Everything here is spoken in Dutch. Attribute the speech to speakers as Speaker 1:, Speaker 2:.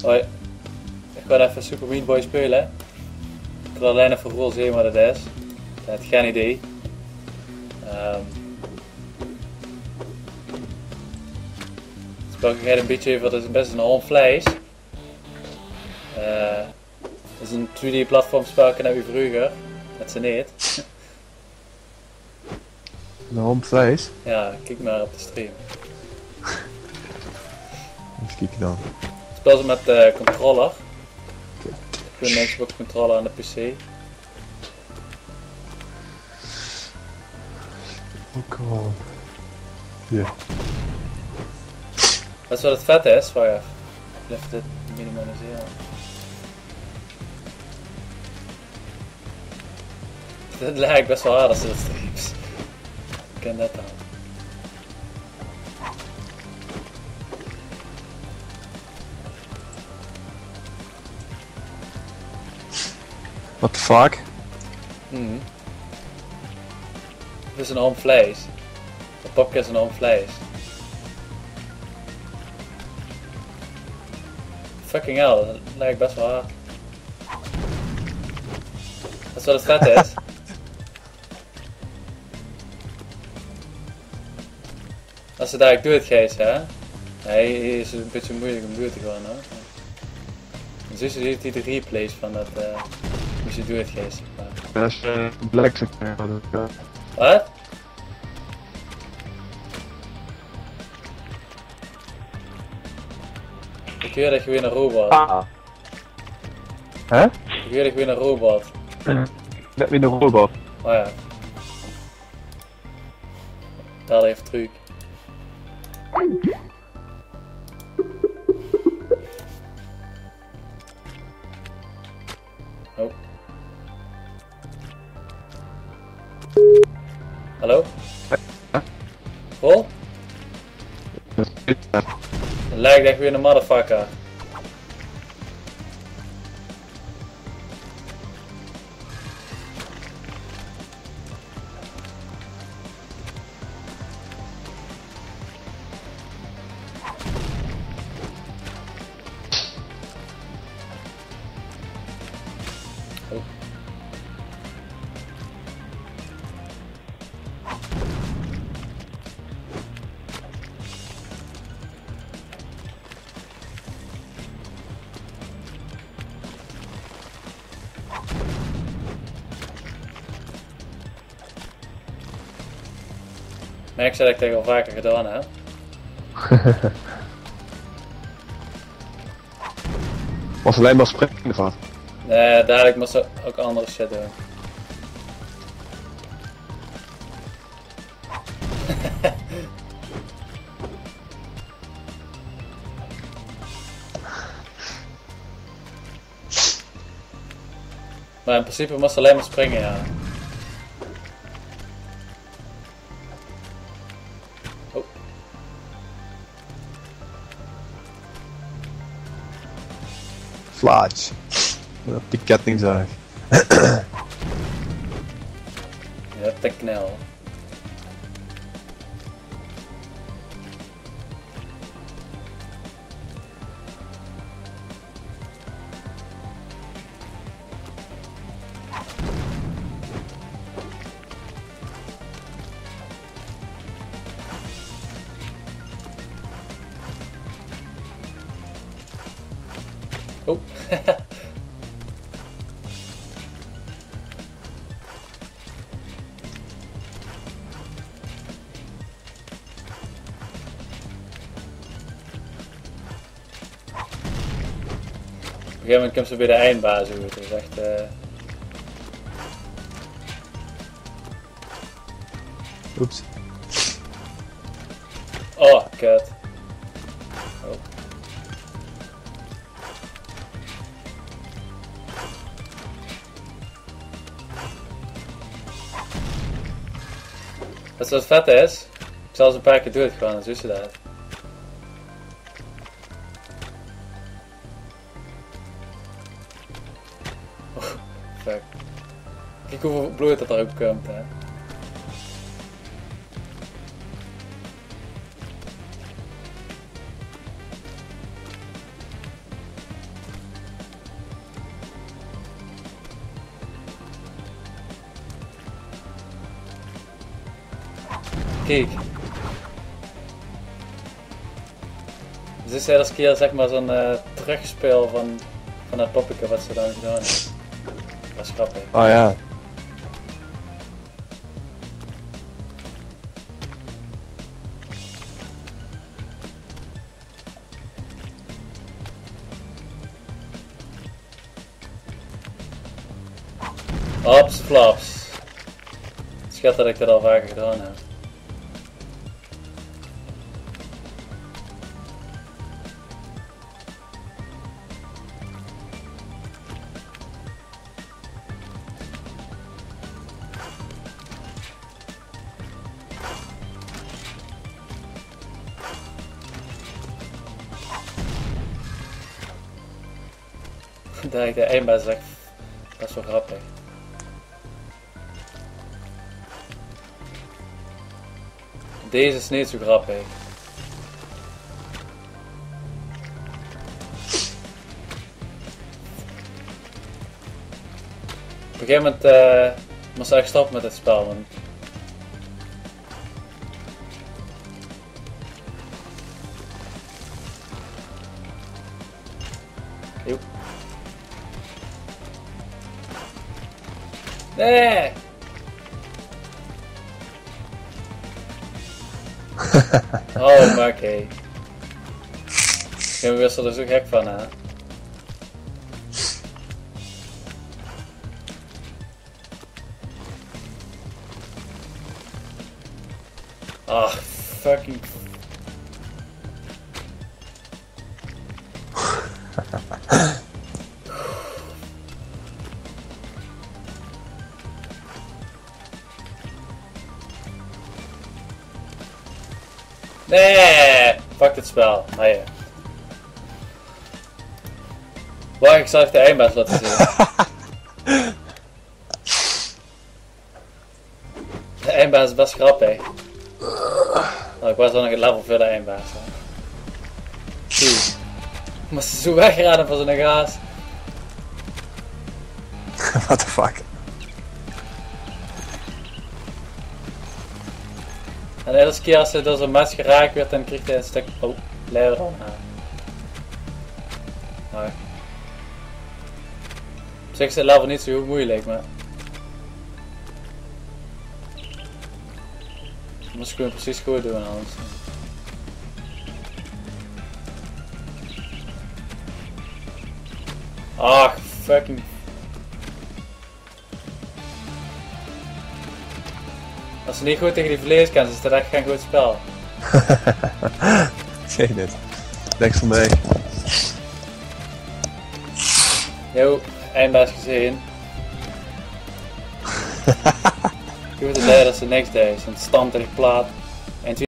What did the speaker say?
Speaker 1: Hoi. Ik ga even Super Meat Boy spelen. Ik wil alleen even rol zien wat het is. Ik heb geen idee. Het spel gaat een beetje over, het is best een hoop vlees. Het is een 2D platformspel, net wie vroeger. Dat is niet.
Speaker 2: Een hoop vlees?
Speaker 1: Ja, kijk maar op de stream.
Speaker 2: Eens kijken dan.
Speaker 1: Ik speel ze met controller. Ik heb een Xbox controller aan de PC.
Speaker 2: Ook al. Ja.
Speaker 1: Dat is wat het vet is, wacht even. Even dit minimaliseren. Dit lijkt best wel hard als dit streams. Ik ken dat al.
Speaker 2: What the fuck?
Speaker 1: Dit is een hoop vlees. Dat popje is een hoop vlees. Fucking hell, dat lijkt best wel hard. Dat is wat het vet is. Als je daar doet, Gees, hè? Nee, hier is het een beetje moeilijk om door te gaan, hoor. En zo ziet hij de replays van dat, hoe je doet, Gees.
Speaker 2: Dat is een black sector.
Speaker 1: Wat? Ik weet dat je weer een robot.
Speaker 2: Ah. Hè?
Speaker 1: Ik weet dat je weer een robot.
Speaker 2: Net weer een robot.
Speaker 1: Oh ja. Daar even truc. Oh. Hallo? Vol? Het lijkt echt weer een motherfucker. Oh. Maar ik zei dat ik tegen al vaker gedaan heb.
Speaker 2: Was alleen maar springen van.
Speaker 1: Nee, dadelijk moest ze ook andere shit doen. Maar in principe moest ze alleen maar springen, ja. Oh.
Speaker 2: Flaatje. Op die kettingzaag.
Speaker 1: Ja, te knel. Oh. Op een gegeven moment komt ze bij de eindbaas uit. Dat is echt...
Speaker 2: Oeps.
Speaker 1: Oh, kut. Oh. Dat is wat vet is. Ik zal ze een paar keer doodgaan, dan zie je dat. Oh, fuck. Kijk hoeveel bloed dat er ook komt, hè. Kijk. Dit is elke keer zeg maar zo'n terugspeel van dat poppetje wat ze dan gedaan heeft. Dat is grappig.
Speaker 2: Oh ja.
Speaker 1: Hops flops. Het schat dat ik dat al vaker gedaan heb. Dat ik de eindbaas zeg, dat is wel grappig. Deze is niet zo grappig. Op een gegeven moment moest ik stoppen met het spel, want joep. Nee! Oh, maar oké. Ik wist er zo gek van, hè? Ach, fucking. Nee, fuck dit spel. Ah, ja. Wacht, ik zal even de eindbaas laten zien. De eindbaas is best grappig. Oh, ik was wel nog een level voor de eindbaas. Zie. Ik moest zo wegrennen van zo'n gaas.
Speaker 2: What the fuck?
Speaker 1: En elke keer als hij door zo'n mes geraakt werd, dan kreeg hij een stuk leeuw dan aan. Maar op zich is het level niet zo moeilijk, maar ik moest gewoon precies goed doen anders. Ach, fucking. Als ze niet goed tegen die vlees kan, is het echt geen goed spel.
Speaker 2: Zeg dit. Niks van mij.
Speaker 1: Yo, eindbaas gezien. Ik weet het dat ze niks deed, een stand tegen plaat.